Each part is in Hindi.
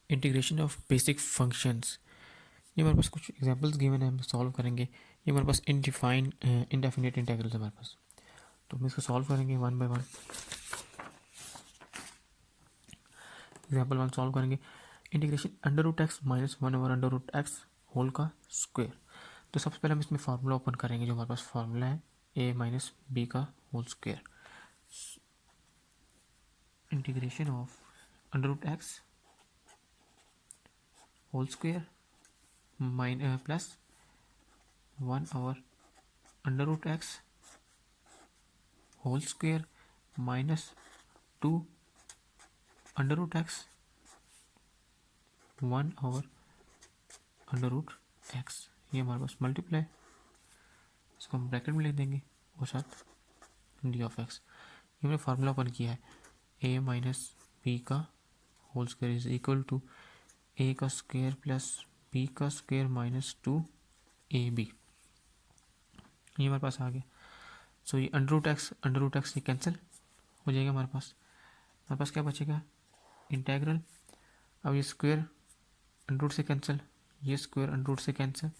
Integration of basic functions. ये हमारे पास कुछ एग्जांपल्स गिवन है, हम सॉल्व करेंगे। ये हमारे पास इंडेफिनिट इंटीग्रल्स है हमारे पास, तो हम इसको सॉल्व करेंगे one by one. Example one solve करेंगे। Integration under root x minus one over under root x whole का स्क्वायर। तो सबसे पहले हम इसमें फार्मूला ओपन करेंगे, जो हमारे पास फार्मूला है ए माइनस बी का whole square. Integration of under root x whole square plus one over under root x whole square minus two under root x one over under root x. ये हमारे पास मल्टीप्लाई, इसको हम ब्रैकेट में लिख देंगे और साथ डी ऑफ एक्स। ये हमने फार्मूला ओपन किया है, ए माइनस बी का whole square is equal to a का स्क्वायर प्लस बी का स्क्वायर माइनस टू ए बी। ये हमारे पास आ गया। सो ये अंडर रूट एक्स ये कैंसिल हो जाएगा। हमारे पास क्या बचेगा, इंटेग्रल। अब ये स्क्वायर अंडर रूट से कैंसिल, ये स्क्वायर अंडर रूट से कैंसिल,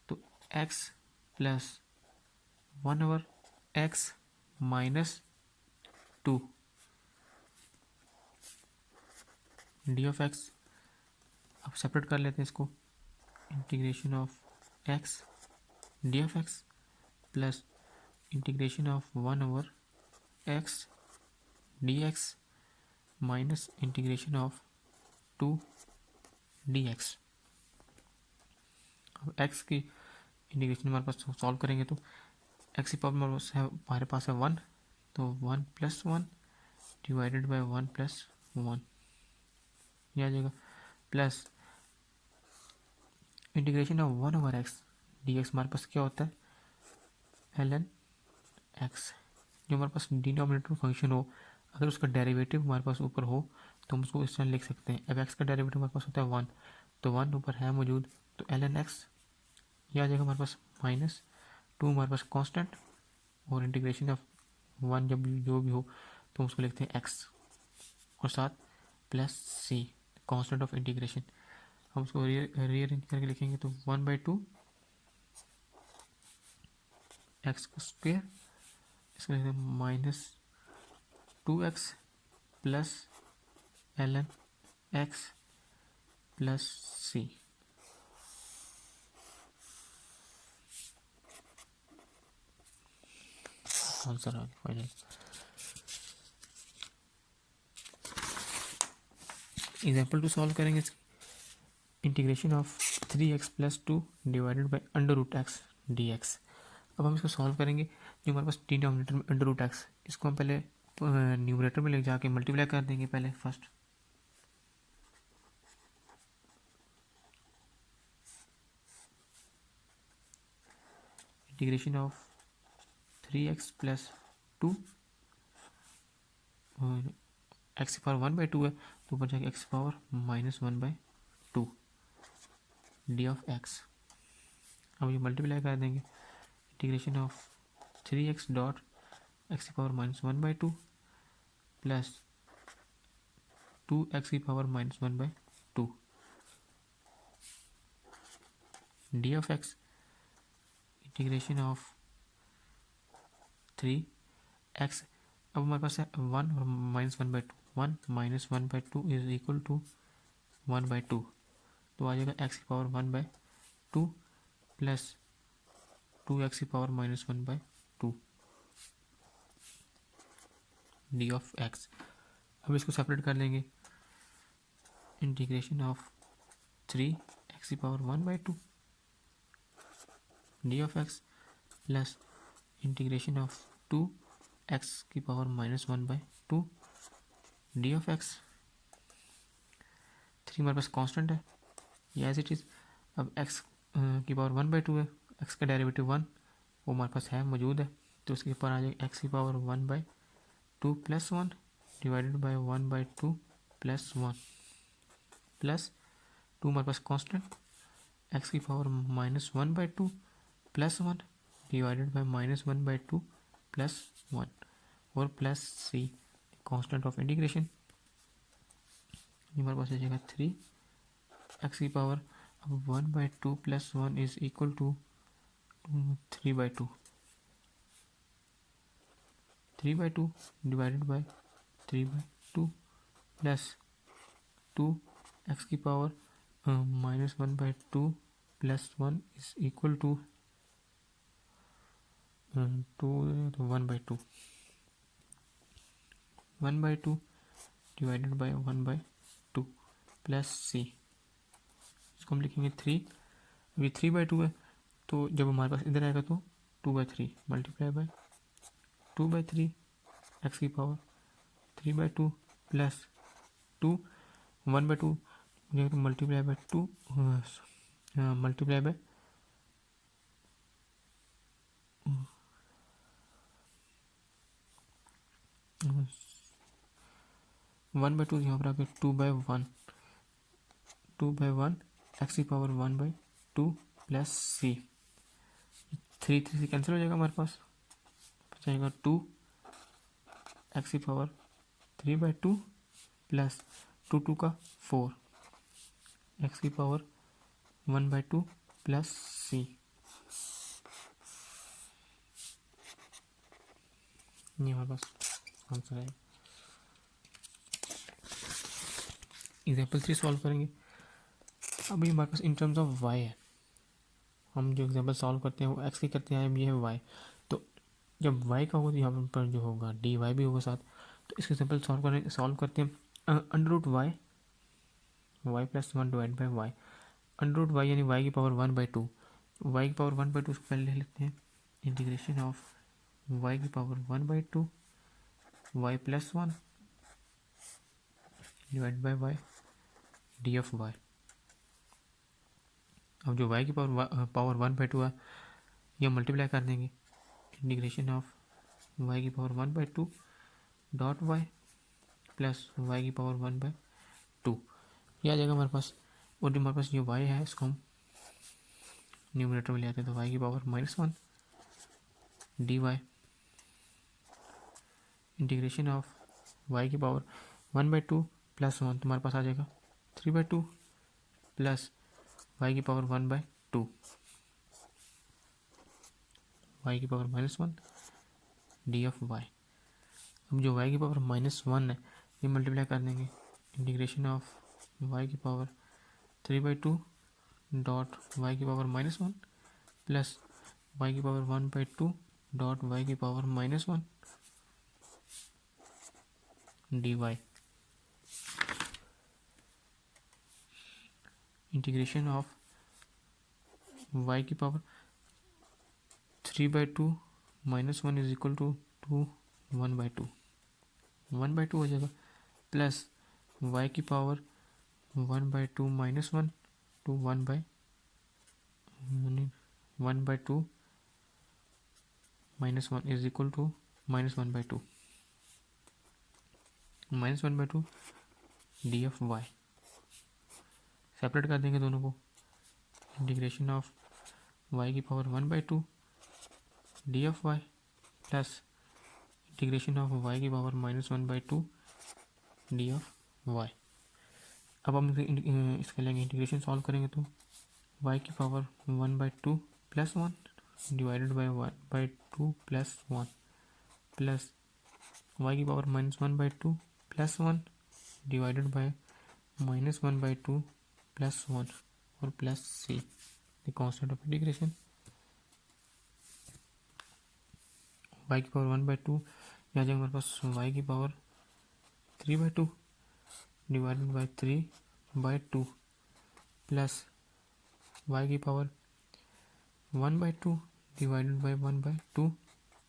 तो x plus one over x minus two d of x. अब सेपरेट कर लेते हैं इसको, integration of x d of x plus integration of one over x d x minus integration of two d x. अब एक्स की इंटीग्रेशन हमारे पास सॉल्व करेंगे तो एक्स की पावर हमारे पास है वन, तो one plus one divided by one plus one ये आ जाएगा, plus integration of one over x d x हमारे पास क्या होता है एल एन एक्स। जो हमारे पास डिनोमिनेटर फंक्शन हो, अगर उसका डेरिवेटिव हमारे पास ऊपर हो तो हम उसको इस तरह लिख सकते हैं। अब एक्स का डेरिवेटिव हमारे पास होता है वन, तो वन ऊपर है मौजूद, तो एल एन एक्स ये आ जाएगा हमारे पास, माइनस टू हमारे पास कांस्टेंट, और इंटीग्रेशन ऑफ वन जब जो भी हो तो हम उसको लिखते हैं एक्स, और साथ plus c constant of integration. हम उसको रीअरेंज करके लिखेंगे तो वन बाई टू एक्स का स्क्वायर, इसको लिखते हैं minus two x plus l n x plus c. Answer आ गया फाइनल। एग्जाम्पल टू सॉल्व करेंगे इसकी। Integration of three x plus two divided by under root x d x. अब हम इसको सॉल्व करेंगे। जो हमारे पास डिनोमिनेटर में अंडर रूट एक्स, इसको हम पहले न्यूमरेटर में ले जाके मल्टीप्लाई कर देंगे पहले first. Integration of three x plus two, x की पावर वन बाई टू है तो ऊपर जाके x power minus one by two d of x. अब ये मल्टीप्लाई कर देंगे, integration of three x dot x की power minus one by two plus two x की power minus one by two d of x. Integration of three x, अब हमारे पास है वन और minus one by two, one minus one by two is equal to one by two, तो आ जाएगा एक्स की power one by two plus two x की power minus one by two d of x. अब इसको सेपरेट कर लेंगे, इंटीग्रेशन ऑफ थ्री एक्स की power one by two d of x plus integration of two x की power minus one by two d of x. Three हमारे पास कांस्टेंट है, ये एज इट इज़। अब एक्स की पावर वन बाई टू है, एक्स का डेरिवेटिव वन वो हमारे पास है मौजूद है, तो उसके ऊपर आ जाएगा एक्स की power one by two plus one divided by one by two plus one plus two हमारे पास कांस्टेंट, एक्स की power minus one by two plus one divided by minus one by two plus one, और plus c constant of integration. हमारे पास आ जाएगा थ्री एक्स की पावर अब 1/2 + 1 is equal to 3/2 3/2 divided by 3/2 plus 2 x की power -1/2 + 1 is equal to 1/2 1/2 divided by 1/2 plus c, इसको हम लिखेंगे 3। अभी 3/2 है तो जब हमारे पास इधर आएगा तो 2/3 मल्टीप्लाई बाय 2/3 एक्स की पावर 3/2 प्लस 2 1/2 तो मल्टीप्लाई बाय 2 मल्टीप्लाई बाय 1/2 यहाँ पर आके 2/1 एक्स की पावर 1/2 प्लस सी, 3 से कैंसिल हो जाएगा हमारे पास, जाएगा 2 एक्स की पावर 3/2 प्लस 2 का 4 एक्स की पावर 1/2 प्लस सी। ये हमारे पास आंसर है। एग्जाम्पल 3 सॉल्व करेंगे। अभी हमारे पास इन टर्म्स ऑफ वाई है, हम जो एग्जाम्पल सॉल्व करते हैं वो एक्स की करते हैं, ये है वाई। तो जब वाई का होगा तो यहाँ पर जो होगा डी वाई भी होगा साथ। तो इसके एग्जाम्पल सॉल्व करते हैं। Under root y + 1 divide by y, under root y यानी वाई की पावर 1/2, वाई की पावर 1/2 उसको पहले ले लेते हैं। इंटीग्रेशन ऑफ वाई की power 1/2 y + 1 divide by y d of y. अब जो वाई की पावर 1/2 है यह मल्टीप्लाई कर देंगे। इंटीग्रेशन ऑफ वाई की power 1/2 dot y plus y की पावर 1/2 यह आ जाएगा हमारे पास। और जो हमारे पास जो वाई है इसको हम न्यूमरेटर में ले आते हैं, तो वाई की power -1 d y integration of y की पावर 1/2 + 1 तुम्हारे पास आ जाएगा 3/2 प्लस वाई की पावर 1/2 वाई की पावर -1 डी ऑफ वाई। अब जो वाई की पावर -1 है ये मल्टीप्लाई कर देंगे। इंटीग्रेशन ऑफ वाई की पावर 3/2 डॉट वाई की पावर -1 प्लस वाई की पावर 1/2 डॉट वाई की power -1 d y. Integration of y की पावर 3/2 -1 इज इक्वल टू 1/2 1/2 हो जाएगा प्लस वाई की power 1/2 -1 to 1/2 -1 is equal to -1/2 -1/2 d of y. Separate कर देंगे दोनों को। इंटीग्रेशन ऑफ वाई की power 1/2 d of y plus integration of y की पावर -1/2 डी ऑफ वाई। अब हम इसके लेंगे इंटीग्रेशन सॉल्व करेंगे तो वाई की power 1/2 + 1 divided by 1/2 + 1 plus y की पावर -1/2 + 1 डिवाइडेड बाई -1/2 + 1 और plus C the constant of integration. Y की पावर 1/2 यहाँ जाएगा हमारे पास वाई की power 3/2 divided by 3/2 plus y की power 1/2 divided by 1/2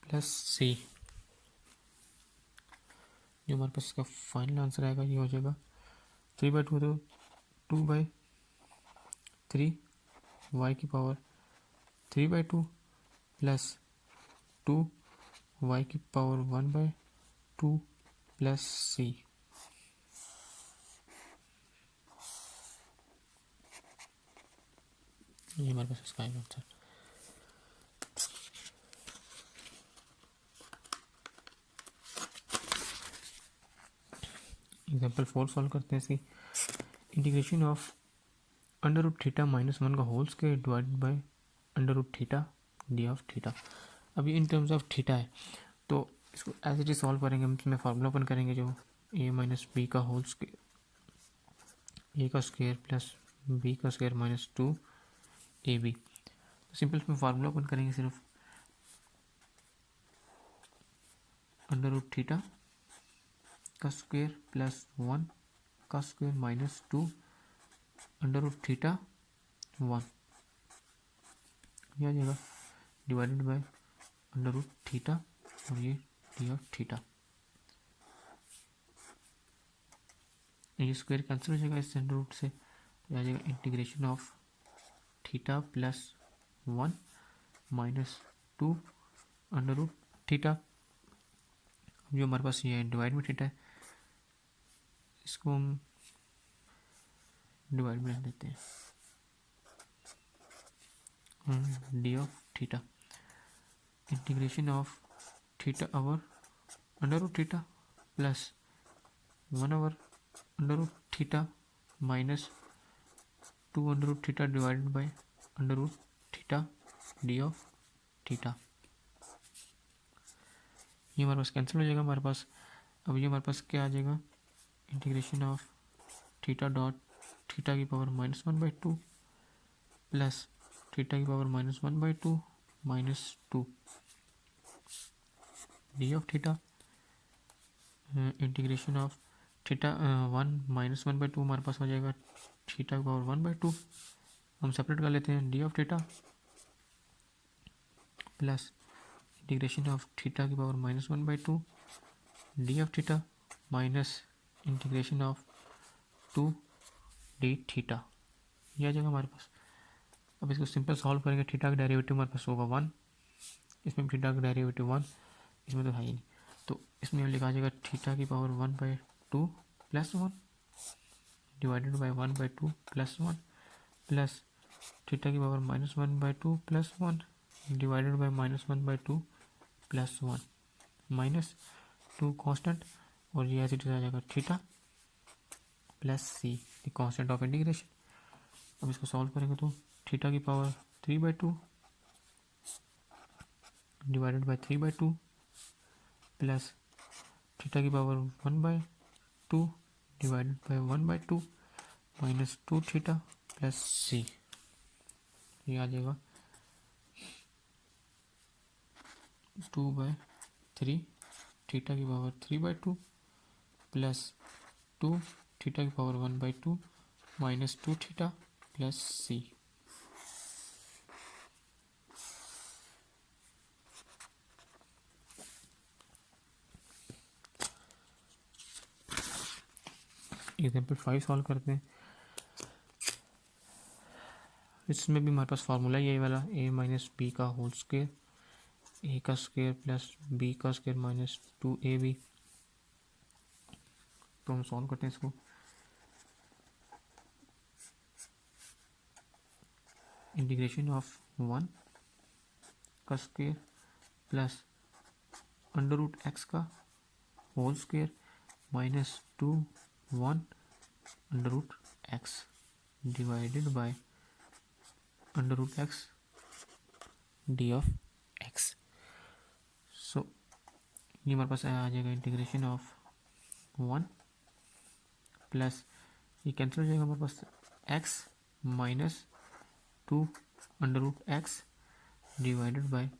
plus C. जो हमारे पास इसका फाइनल आंसर आएगा ये हो जाएगा 3/2 तो 2/3 वाई की पावर 3/2 प्लस 2 वाई की पावर 1/2 प्लस सी। ये हमारे पास इसका आंसर। एग्जाम्पल 4 सॉल्व करते हैं इसकी। Integration of under root theta minus one का whole square divided by under root theta d of theta. अभी इन टर्म्स ऑफ थीटा है तो इसको एज इट इज सॉल्व करेंगे हम। इसमें फार्मूला ओपन करेंगे जो ए माइनस बी का होल स्क्वायर, ए का स्क्वायर प्लस बी का square minus two A B. तो सिंपल इसमें फार्मूला ओपन करेंगे सिर्फ अंडर रूट थीटा का स्क्वायर प्लस वन का square minus two under root theta one, ये आ जाएगा divided by under root theta और ये डी ऑफ थीटा। ये स्क्वायर कैंसिल हो जाएगा इस अंडर रूट से, तो आ जाएगा integration of theta plus one minus two under root theta. जो हमारे पास ये डिवाइड में थीटा है इसको हम डिवाइड में रख देते हैं d of theta integration of theta over under root theta plus one over under root theta minus two under root theta divided by under root theta d of theta. ये हमारे पास कैंसिल हो जाएगा हमारे पास। अब ये हमारे पास क्या आ जाएगा integration of theta dot theta की power minus one by two plus theta की power minus one by two minus two d of theta integration of theta one minus one by two हमारे पास हो जाएगा थीटा की पावर वन बाई टू, हम सेपरेट कर लेते हैं d of theta plus integration of theta की power minus one by two d of theta minus integration of two D theta, ये आ जाएगा हमारे पास। अब इसको सिंपल सॉल्व करेंगे। थीटा का डेरिवेटिव हमारे पास होगा वन, इसमें भी थीटा का डेरिवेटिव वन, इसमें तो है ही नहीं, तो इसमें लिखा जाएगा थीटा की power one by two plus one divided by one by two plus one plus theta की power minus one by two plus one divided by minus one by two plus one minus two constant और ये ऐसे आ जाएगा theta plus C constant of integration. अब इसको सॉल्व करेंगे तो थीटा की power three by two divided by three by two plus theta की power one by two divided by one by two minus two theta plus C, ये आ जाएगा टू बाई थ्री थीटा की power three by two plus two theta की power one by two minus two theta plus C. Example 5 solve करते हैं। इसमें भी हमारे पास फार्मूला यही वाला ए माइनस बी का होल स्क्वायर, ए का स्क्वायर प्लस बी का square minus two A B. तो हम सॉल्व करते हैं इसको। इंटीग्रेशन ऑफ वन का square plus under root x का whole square minus two one under root x divided by under root x d of x. So ये हमारे पास आ जाएगा इंटीग्रेशन ऑफ वन प्लस ये कैंसिल हो जाएगा हमारे पास x minus two under root x divided by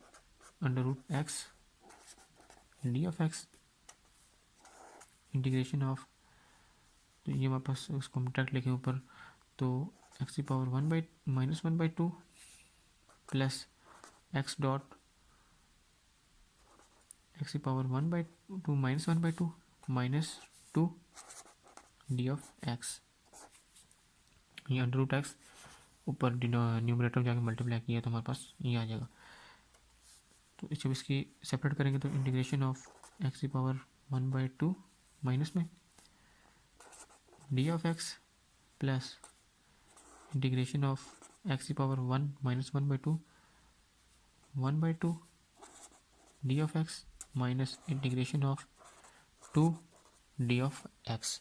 under root x d of x integration of, तो ये हमारे पास उसको हम डायरेक्ट लिखे ऊपर, तो एक्स की power one by minus one by two plus x dot x की power one by two minus one by two minus two d of x, ये अंडर रूट एक्स ऊपर न्यूमरेटर में जाके मल्टीप्लाई किया तो हमारे पास ये आ जाएगा। तो जब इसकी सेपरेट करेंगे तो इंटीग्रेशन ऑफ एक्स की power one by two minus में d of x plus integration of x की power one minus one by two d of x minus integration of two d of x.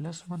+ 1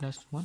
+ 1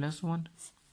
+ 1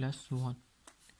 + 1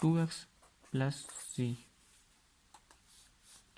2x + c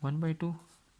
1/2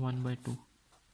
1/2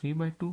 3/2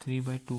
3/2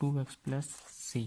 2x + c.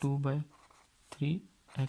2/3 x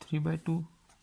3/2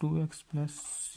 2x + c.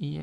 e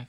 x.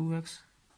2x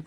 x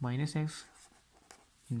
-x d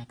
x.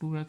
2x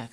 x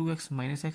2x -x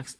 x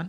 1.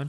1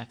x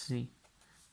c.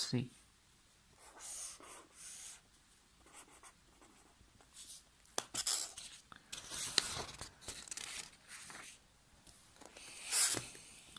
c.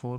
4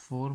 4 -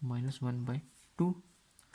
-1/2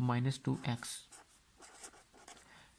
-2x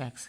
x.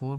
4 -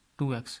- 2x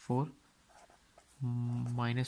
4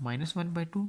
-1/2.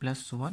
+1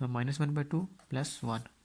-1/2 +1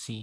c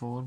4 -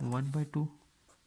1/2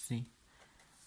c.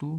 4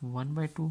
1/2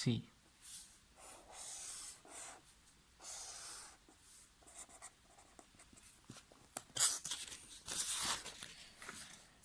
c.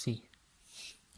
c.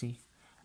c.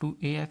2ax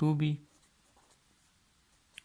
2b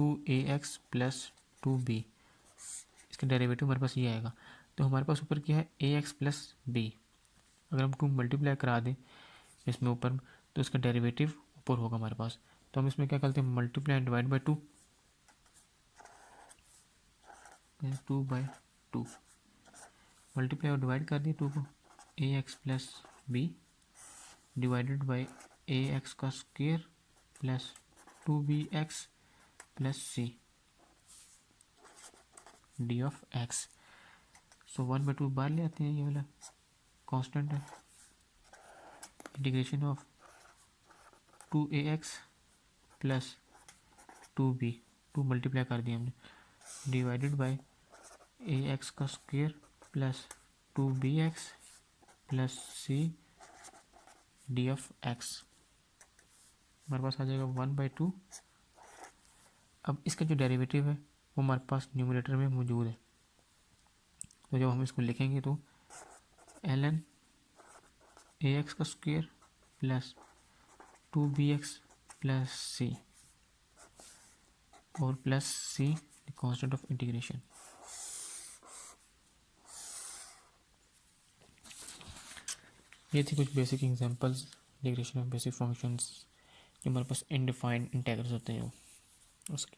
2ax plus 2b, इसका डेरिवेटिव हमारे पास ये आएगा। तो हमारे पास ऊपर क्या है ax प्लस b, अगर हम 2 मल्टीप्लाई करा दें इसमें ऊपर तो इसका डेरिवेटिव ऊपर होगा हमारे पास। तो हम इसमें क्या करते हैं, multiply and divide by 2, 2/2 multiply और डिवाइड कर दिए 2 को, ax plus b divided by ax का square plus 2bx plus c d of x. So 1/2 बाहर ले आते हैं, ये वाला कांस्टेंट है, integration of 2ax plus 2b, 2 multiply कर दिया हमने, डिवाइडेड बाई ax का square plus 2bx plus c d of x, हमारे पास आ जाएगा 1/2। अब इसका जो डेरिवेटिव है वो हमारे पास न्यूमरेटर में मौजूद है, तो जब हम इसको लिखेंगे तो ln ax का square plus 2bx plus c और plus c constant of integration. ये थी कुछ basic examples integration of basic functions जो हमारे पास इनडिफाइंड इंटीग्रल्स होते हैं उसके